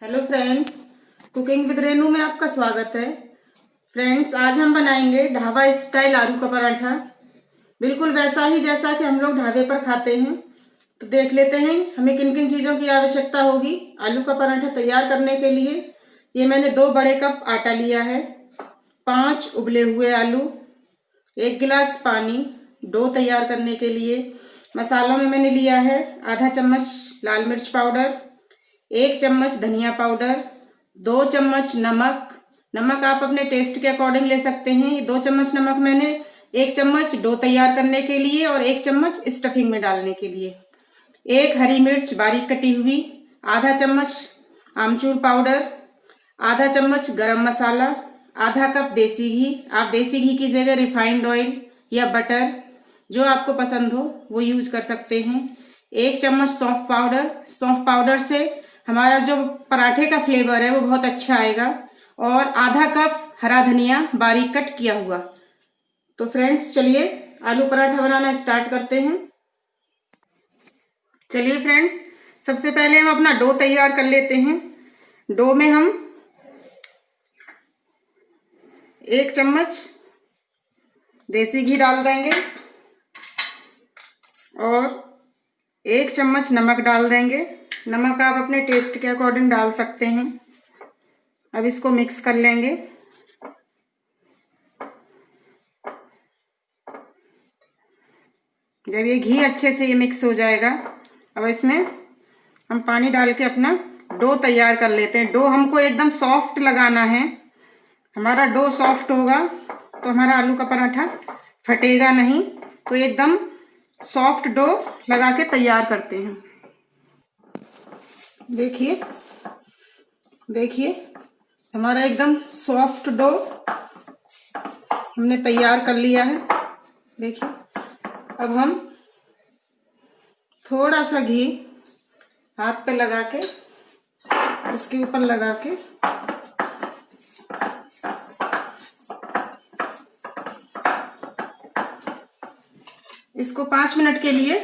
Hello friends, cooking with Renu में आपका स्वागत है। फ्रेंड्स, आज हम बनाएंगे ढाबा स्टाइल आलू का पराठा, बिल्कुल वैसा ही जैसा कि हम लोग ढाबे पर खाते हैं। तो देख लेते हैं हमें किन किन चीज़ों की आवश्यकता होगी आलू का पराठा तैयार करने के लिए। ये मैंने 2 बड़े कप आटा लिया है, 5 उबले हुए आलू, 1 गिलास पानी डो तैयार करने के लिए। मसालों में मैंने लिया है आधा चम्मच लाल मिर्च पाउडर, 1 चम्मच धनिया पाउडर, 2 चम्मच नमक। नमक आप अपने टेस्ट के अकॉर्डिंग ले सकते हैं। 2 चम्मच नमक मैंने 1 चम्मच डो तैयार करने के लिए और 1 चम्मच स्टफिंग में डालने के लिए। 1 हरी मिर्च बारीक कटी हुई, आधा चम्मच आमचूर पाउडर, आधा चम्मच गरम मसाला, आधा कप देसी घी। आप देसी घी की जगह रिफाइंड ऑयल या बटर जो आपको पसंद हो वो यूज कर सकते हैं। 1 चम्मच सौंफ पाउडर। सौंफ पाउडर से हमारा जो पराठे का फ्लेवर है वो बहुत अच्छा आएगा। और आधा कप हरा धनिया बारीक कट किया हुआ। तो फ्रेंड्स, चलिए आलू पराठा बनाना स्टार्ट करते हैं। चलिए फ्रेंड्स, सबसे पहले हम अपना डो तैयार कर लेते हैं। डो में हम 1 चम्मच देसी घी डाल देंगे और 1 चम्मच नमक डाल देंगे। नमक आप अपने टेस्ट के अकॉर्डिंग डाल सकते हैं। अब इसको मिक्स कर लेंगे। जब ये घी अच्छे से ये मिक्स हो जाएगा, अब इसमें हम पानी डाल के अपना डो तैयार कर लेते हैं। डो हमको एकदम सॉफ्ट लगाना है। हमारा डो सॉफ्ट होगा तो हमारा आलू का पराठा फटेगा नहीं। तो एकदम सॉफ्ट डो लगा के तैयार करते हैं। देखिए देखिए हमारा एकदम सॉफ्ट डो हमने तैयार कर लिया है। देखिए, अब हम थोड़ा सा घी हाथ पे लगा के इसके ऊपर लगा के इसको 5 मिनट के लिए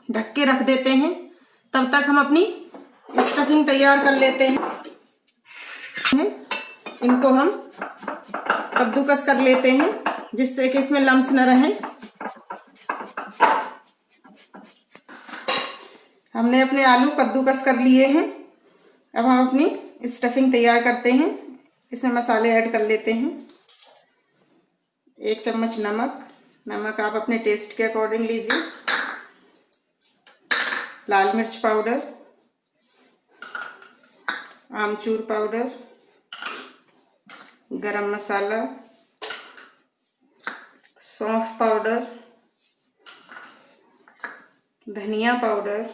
ढक के रख देते हैं। तब तक हम अपनी स्टफिंग तैयार कर लेते हैं। इनको हम कद्दूकस कर लेते हैं जिससे कि इसमें लम्स न रहें। हमने अपने आलू कद्दूकस कर लिए हैं। अब हम अपनी स्टफिंग तैयार करते हैं। इसमें मसाले ऐड कर लेते हैं। 1 चम्मच नमक। नमक आप अपने टेस्ट के अकॉर्डिंग लीजिए। लाल मिर्च पाउडर, आमचूर पाउडर, गरम मसाला, सौंफ पाउडर, धनिया पाउडर,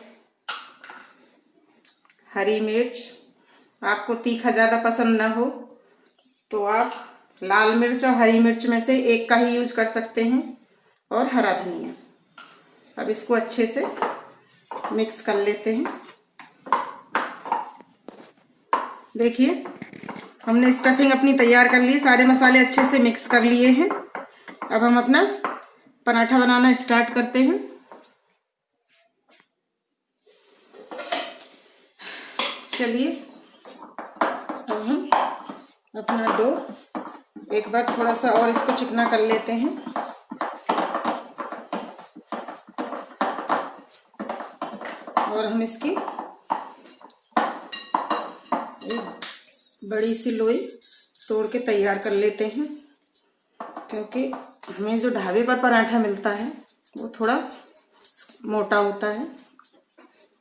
हरी मिर्च। आपको तीखा ज़्यादा पसंद ना हो तो आप लाल मिर्च और हरी मिर्च में से एक का ही यूज कर सकते हैं, और हरा धनिया। अब इसको अच्छे से मिक्स कर लेते हैं। देखिए, हमने स्टफिंग अपनी तैयार कर ली, सारे मसाले अच्छे से मिक्स कर लिए हैं। अब हम अपना पराठा बनाना स्टार्ट करते हैं। चलिए, अब हम अपना डो एक बार थोड़ा सा और इसको चिकना कर लेते हैं। और हम इसकी एक बड़ी सी लोई तोड़ के तैयार कर लेते हैं, क्योंकि हमें जो ढाबे पर पराठा मिलता है वो थोड़ा मोटा होता है,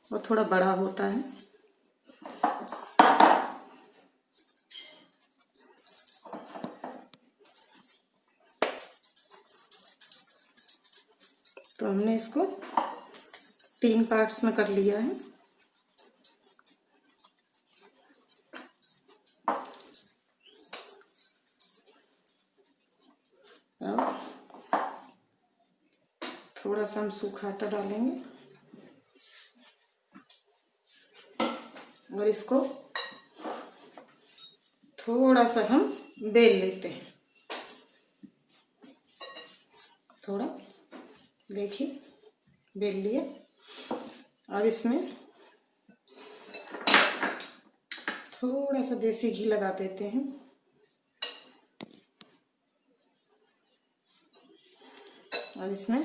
वो थोड़ा बड़ा होता है। तो हमने इसको 3 पार्ट्स में कर लिया है। अब थोड़ा सा हम सूखा आटा डालेंगे और इसको थोड़ा सा हम बेल लेते हैं। थोड़ा देखिए, बेल लिए। अब इसमें थोड़ा सा देसी घी लगा देते हैं। और इसमें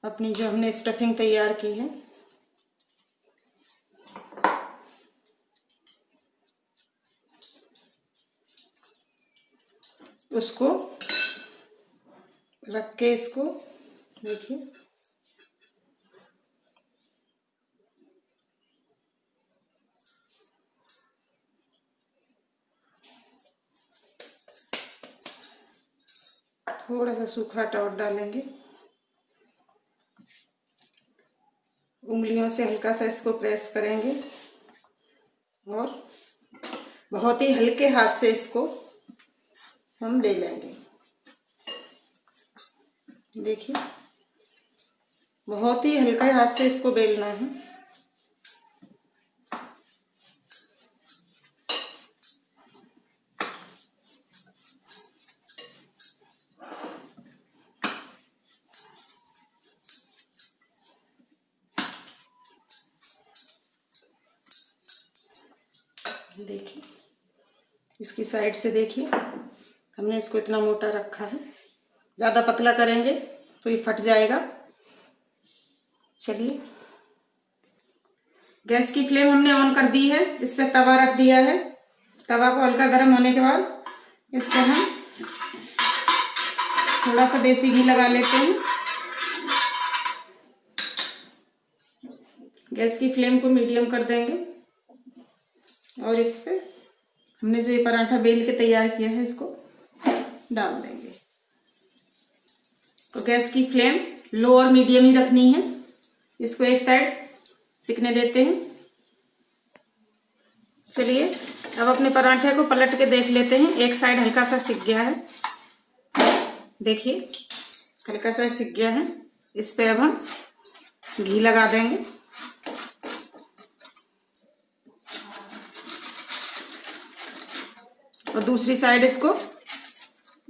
अपनी जो हमने स्टफिंग तैयार की है उसको रख के इसको देखिए थोड़ा सा सूखा टॉट डालेंगे, उंगलियों से हल्का सा इसको प्रेस करेंगे और बहुत ही हल्के हाथ से इसको हम ले लेंगे। देखिए बहुत ही हल्के हाथ से इसको बेलना है। देखिए इसकी साइड से देखिए हमने इसको इतना मोटा रखा है, ज़्यादा पतला करेंगे तो ये फट जाएगा। चलिए गैस की फ्लेम हमने ऑन कर दी है, इस पर तवा रख दिया है। तवा को हल्का गर्म होने के बाद इस पर हम थोड़ा सा देसी घी लगा लेते हैं। गैस की फ्लेम को मीडियम कर देंगे और इस पे हमने जो ये पराठा बेल के तैयार किया है इसको डाल देंगे। तो गैस की फ्लेम लो और मीडियम ही रखनी है। इसको एक साइड सिकने देते हैं। चलिए अब अपने पराठे को पलट के देख लेते हैं। एक साइड हल्का सा सिक गया है, देखिए हल्का सा सिक गया है। इस पे अब हम घी लगा देंगे। और दूसरी साइड इसको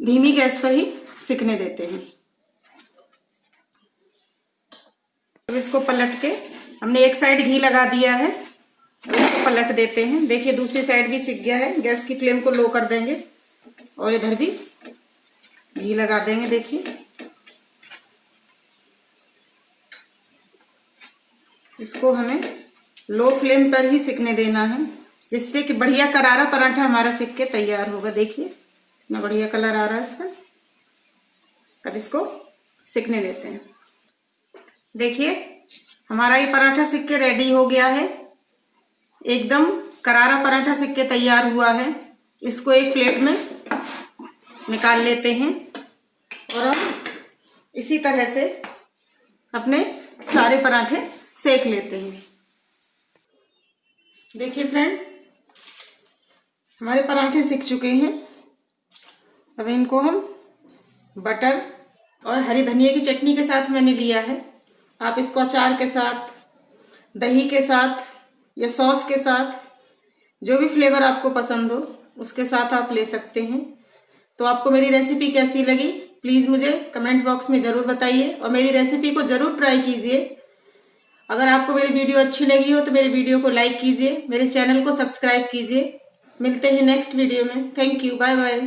धीमी गैस पर ही सिकने देते हैं। अब इसको पलट के हमने एक साइड घी लगा दिया है, अब इसको पलट देते हैं। देखिए दूसरी साइड भी सिक गया है। गैस की फ्लेम को लो कर देंगे और इधर भी घी लगा देंगे। देखिए इसको हमें लो फ्लेम पर ही सिकने देना है, जिससे कि बढ़िया करारा पराठा हमारा सिक के तैयार होगा। देखिए कितना बढ़िया कलर आ रहा है इसका। अब इसको सिकने देते हैं। देखिए हमारा ये पराठा सिक के रेडी हो गया है। एकदम करारा पराठा सिक के तैयार हुआ है। इसको एक प्लेट में निकाल लेते हैं और हम इसी तरह से अपने सारे पराठे सेक लेते हैं। देखिए फ्रेंड हमारे पराठे सिक चुके हैं। अब इनको हम बटर और हरी धनिया की चटनी के साथ मैंने लिया है। आप इसको अचार के साथ, दही के साथ या सॉस के साथ, जो भी फ्लेवर आपको पसंद हो उसके साथ आप ले सकते हैं। तो आपको मेरी रेसिपी कैसी लगी प्लीज़ मुझे कमेंट बॉक्स में ज़रूर बताइए और मेरी रेसिपी को ज़रूर ट्राई कीजिए। अगर आपको मेरी वीडियो अच्छी लगी हो तो मेरी वीडियो को लाइक कीजिए, मेरे चैनल को सब्सक्राइब कीजिए। मिलते हैं नेक्स्ट वीडियो में। Thank you, bye bye.